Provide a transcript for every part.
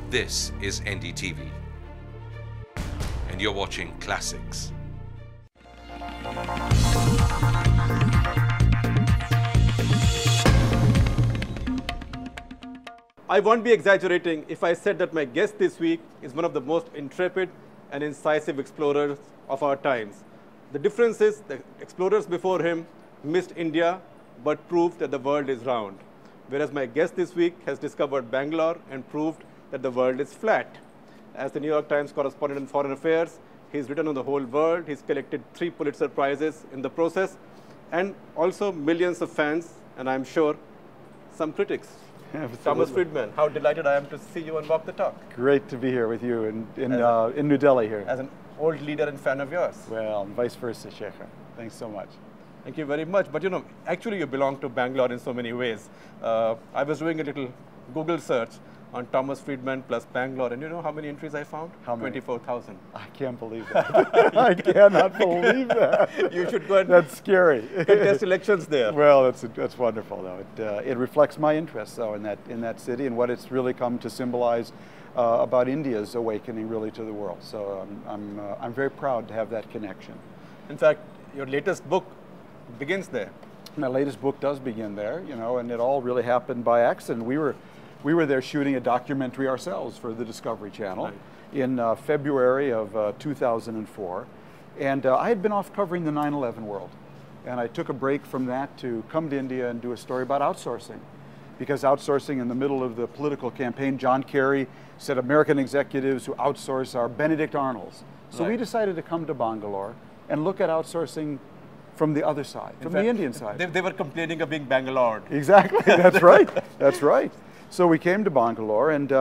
This is NDTV, and you're watching Classics. I won't be exaggerating if I said that my guest this week is one of the most intrepid and incisive explorers of our times. The difference is the explorers before him missed India but proved that the world is round, whereas my guest this week has discovered Bangalore and proved that the world is flat. As the New York Times correspondent in foreign affairs, he's written on the whole world. He's collected 3 Pulitzer Prizes in the process, and also millions of fans, and I'm sure some critics. Absolutely. Thomas Friedman, how delighted I am to see you on Walk the Talk. Great to be here with you in New Delhi here. As an old leader and fan of yours. Well, and vice versa, Shekhar. Thanks so much. Thank you very much. But you know, actually you belong to Bangalore in so many ways. I was doing a little Google search on Thomas Friedman plus Bangalore, and you know how many entries I found? How many? 24,000. I can't believe that. I cannot believe that. You should go and That's scary. contest elections there. Well, that's wonderful, though. It reflects my interest, though, in that city and what it's really come to symbolize about India's awakening, really, to the world. So I'm very proud to have that connection. In fact, your latest book begins there. My latest book does begin there, you know, and it all really happened by accident. We were there shooting a documentary ourselves for the Discovery Channel right. in February of 2004. And I had been off covering the 9/11 world. And I took a break from that to come to India and do a story about outsourcing. Because outsourcing in the middle of the political campaign, John Kerry said American executives who outsource are Benedict Arnolds. So right. we decided to come to Bangalore and look at outsourcing from the other side, from the Indian side. They were complaining of being Bangalore. Exactly, that's right, that's right. So we came to Bangalore, and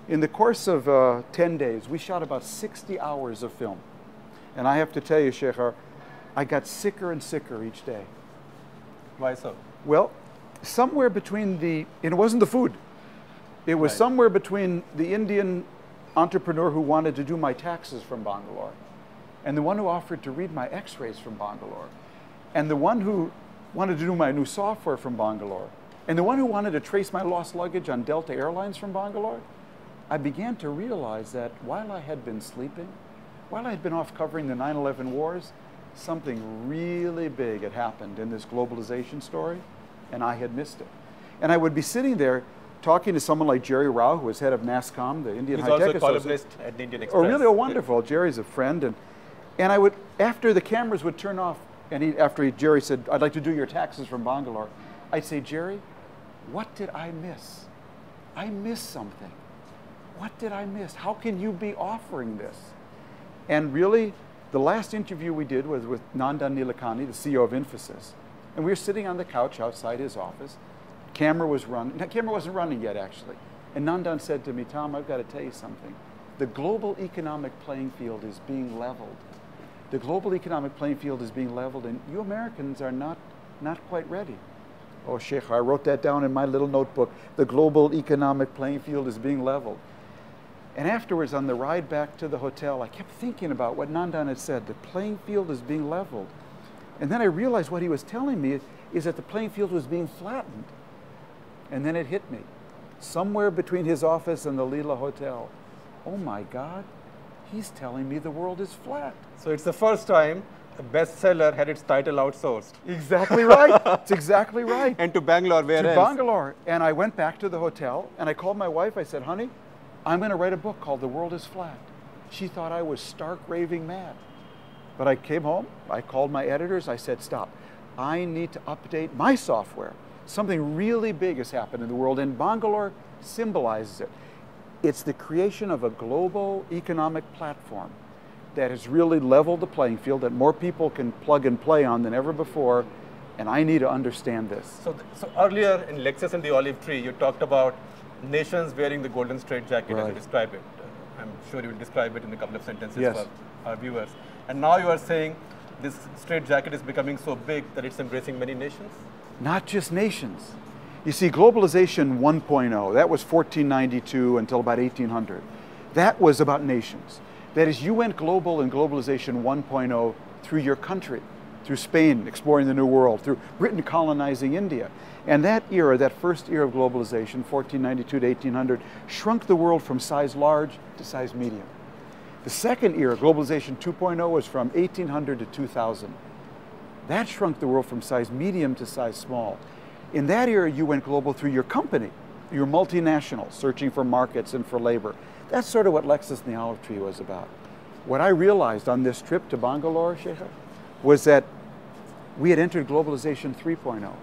in the course of 10 days, we shot about 60 hours of film. And I have to tell you, Shekhar, I got sicker and sicker each day. Why so? Well, somewhere between and it wasn't the food. It was Right. somewhere between the Indian entrepreneur who wanted to do my taxes from Bangalore, and the one who offered to read my x-rays from Bangalore, and the one who wanted to do my new software from Bangalore, and the one who wanted to trace my lost luggage on Delta Airlines from Bangalore. I began to realize that while I had been sleeping, while I had been off covering the 9/11 wars, something really big had happened in this globalization story, and I had missed it. And I would be sitting there talking to someone like Jerry Rao, who was head of NASSCOM, the Indian He's High Tech also a Association. columnist at the Indian Express. Oh, really? Oh, wonderful. Jerry's a friend. And I would, after the cameras would turn off, and Jerry said, I'd like to do your taxes from Bangalore, I'd say, Jerry, what did I miss? I missed something. What did I miss? How can you be offering this? And really, the last interview we did was with Nandan Nilekani, the CEO of Infosys. And we were sitting on the couch outside his office. Camera was running. The camera wasn't running yet, actually. And Nandan said to me, Tom, I've got to tell you something. The global economic playing field is being leveled. The global economic playing field is being leveled, and you Americans are not quite ready. Oh, Sheikh, I wrote that down in my little notebook. The global economic playing field is being leveled. And afterwards, on the ride back to the hotel, I kept thinking about what Nandan had said. The playing field is being leveled. And then I realized what he was telling me is that the playing field was being flattened. And then it hit me. Somewhere between his office and the Leela Hotel. Oh my God, he's telling me the world is flat. So it's the first time a bestseller had its title outsourced. Exactly right. It's exactly right. And to Bangalore, where To else? Bangalore. And I went back to the hotel and I called my wife. I said, honey, I'm going to write a book called The World is Flat. She thought I was stark raving mad. But I came home, I called my editors, I said, stop. I need to update my software. Something really big has happened in the world, and Bangalore symbolizes it. It's the creation of a global economic platform that has really leveled the playing field, that more people can plug and play on than ever before, and I need to understand this. So earlier in Lexus and the Olive Tree, you talked about nations wearing the golden straitjacket as you describe it. I'm sure you will describe it in a couple of sentences Yes. for our viewers. And now you are saying this straitjacket is becoming so big that it's embracing many nations? Not just nations. You see, globalization 1.0, that was 1492 until about 1800. That was about nations. That is, you went global in globalization 1.0 through your country, through Spain exploring the New World, through Britain colonizing India. And that era, that first era of globalization, 1492 to 1800, shrunk the world from size large to size medium. The second era, globalization 2.0, was from 1800 to 2000. That shrunk the world from size medium to size small. In that era, you went global through your company. You're multinational, searching for markets and for labor. That's sort of what Lexus and the Olive Tree was about. What I realized on this trip to Bangalore, Shekhar, was that we had entered globalization 3.0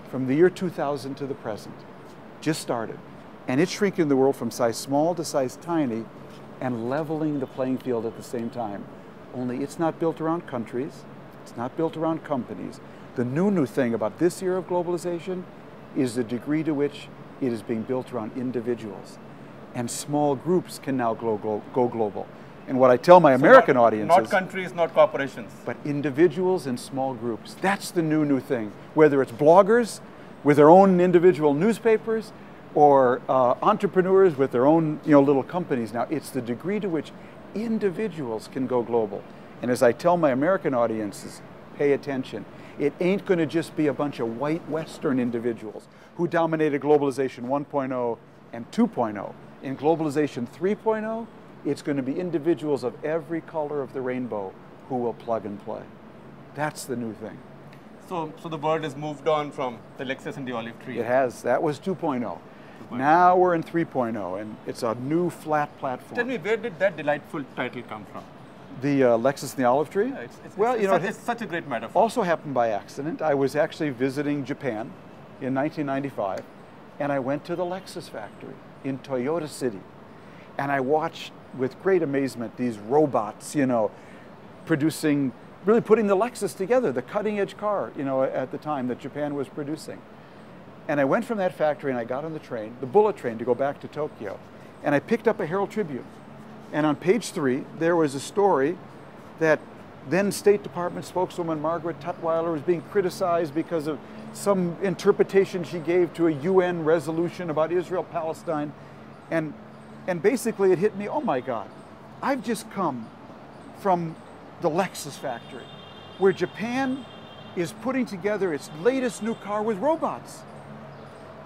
from the year 2000 to the present, just started. And it's shrinking the world from size small to size tiny and leveling the playing field at the same time. Only it's not built around countries, it's not built around companies. The new thing about this era of globalization is the degree to which it is being built around individuals. And small groups can now go global. And what I tell my American audiences... Not countries, not corporations. But individuals and small groups. That's the new thing. Whether it's bloggers with their own individual newspapers or entrepreneurs with their own little companies. Now, it's the degree to which individuals can go global. And as I tell my American audiences, pay attention. It ain't going to just be a bunch of white Western individuals who dominated globalization 1.0 and 2.0. In globalization 3.0, it's going to be individuals of every color of the rainbow who will plug and play. That's the new thing. So the world has moved on from the Lexus and the Olive Tree. It has. That was 2.0. Now we're in 3.0, and it's a new flat platform. Tell me, where did that delightful title come from? The Lexus and the Olive Tree? Yeah, it's such a great metaphor. Also happened by accident. I was actually visiting Japan in 1995, and I went to the Lexus factory in Toyota City. And I watched with great amazement these robots, producing, really putting the Lexus together, the cutting edge car, at the time that Japan was producing. And I went from that factory and I got on the train, the bullet train, to go back to Tokyo. And I picked up a Herald Tribune. And on page 3, there was a story that then State Department spokeswoman Margaret Tutwiler was being criticized because of some interpretation she gave to a UN resolution about Israel-Palestine. And basically it hit me, oh my God, I've just come from the Lexus factory, where Japan is putting together its latest new car with robots.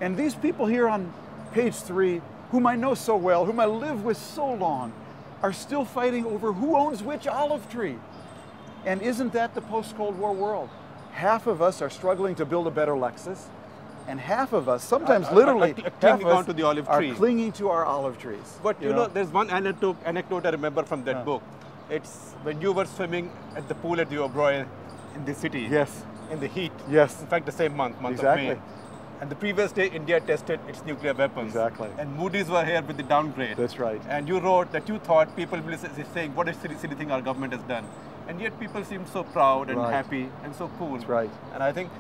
And these people here on page 3, whom I know so well, whom I live with so long, are still fighting over who owns which olive tree. And isn't that the post-Cold War world? Half of us are struggling to build a better Lexus, and half of us, sometimes literally, clinging on to the olive tree, are clinging to our olive trees. But you know, there's one anecdote I remember from that book. It's when you were swimming at the pool at the Oberoi in the city. Yes. In the heat. Yes. In fact, the same month exactly. of May. And the previous day, India tested its nuclear weapons. Exactly. And Moody's were here with the downgrade. That's right. And you wrote that you thought people will be saying, what a silly thing our government has done. And yet people seem so proud and happy and so cool. That's right. And I think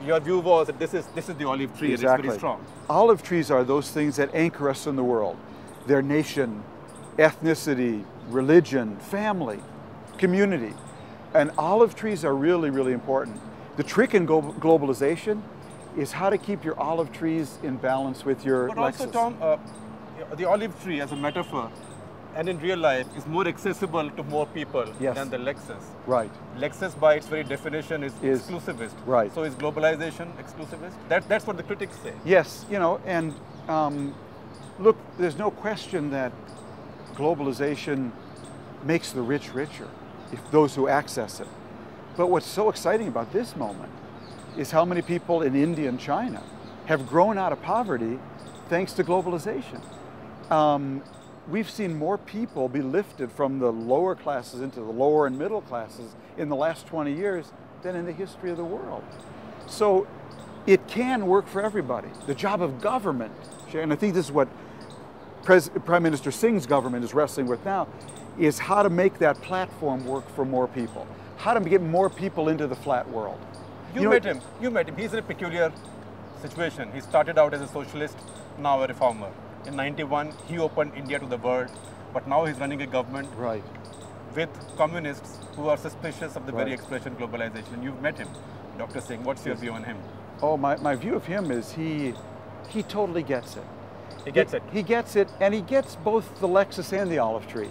your view was that this is the olive tree. Exactly. And it's very strong. Olive trees are those things that anchor us in the world. Their nation, ethnicity, religion, family, community. And olive trees are really, really important. The trick in globalization is how to keep your olive trees in balance with your Lexus. But also, Tom, the olive tree as a metaphor and in real life is more accessible to more people than the Lexus. Right. Lexus, by its very definition, is exclusivist. Right. So is globalization exclusivist? That's what the critics say. Yes, and look, there's no question that globalization makes the rich richer, if those who access it. But what's so exciting about this moment is how many people in India and China have grown out of poverty thanks to globalization. We've seen more people be lifted from the lower classes into the lower and middle classes in the last 20 years than in the history of the world. So it can work for everybody. The job of government, and I think this is what Prime Minister Singh's government is wrestling with now, is how to make that platform work for more people. How to get more people into the flat world. You met him. He's in a peculiar situation. He started out as a socialist, now a reformer. In '91, he opened India to the world, but now he's running a government with communists who are suspicious of the very expression globalization. You've met him, Dr. Singh. What's your view on him? Oh, my view of him is he totally gets it. He gets it. He gets it, and he gets both the Lexus and the olive tree.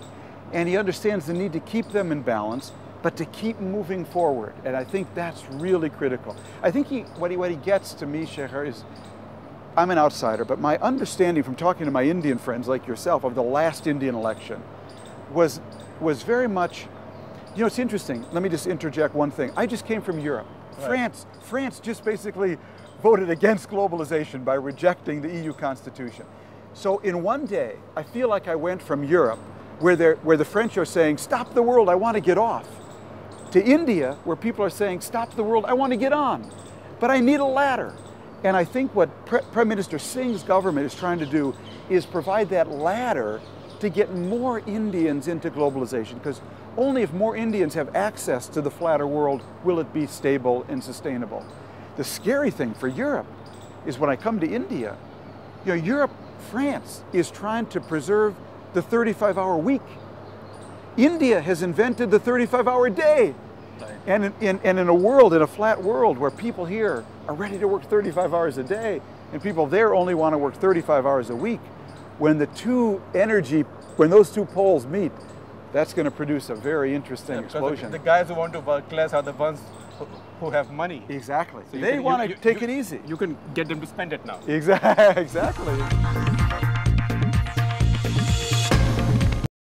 And he understands the need to keep them in balance but to keep moving forward. And I think that's really critical. I think what he gets to me, Shekhar, is, I'm an outsider, but my understanding from talking to my Indian friends like yourself of the last Indian election was very much, you know, it's interesting. Let me just interject one thing. I just came from Europe. Right. France just basically voted against globalization by rejecting the EU constitution. So in one day, I feel like I went from Europe, where the French are saying, stop the world, I want to get off, to India, where people are saying, stop the world, I want to get on, but I need a ladder. And I think what Prime Minister Singh's government is trying to do is provide that ladder to get more Indians into globalization, because only if more Indians have access to the flatter world will it be stable and sustainable. The scary thing for Europe is when I come to India, you know, France is trying to preserve the 35-hour week. India has invented the 35-hour day. Right. And in a world, in a flat world, where people here are ready to work 35 hours a day, and people there only want to work 35 hours a week, when those two poles meet, that's going to produce a very interesting explosion. The guys who want to work less are the ones who have money. Exactly. So they want to take it easy. You can get them to spend it now. Exactly.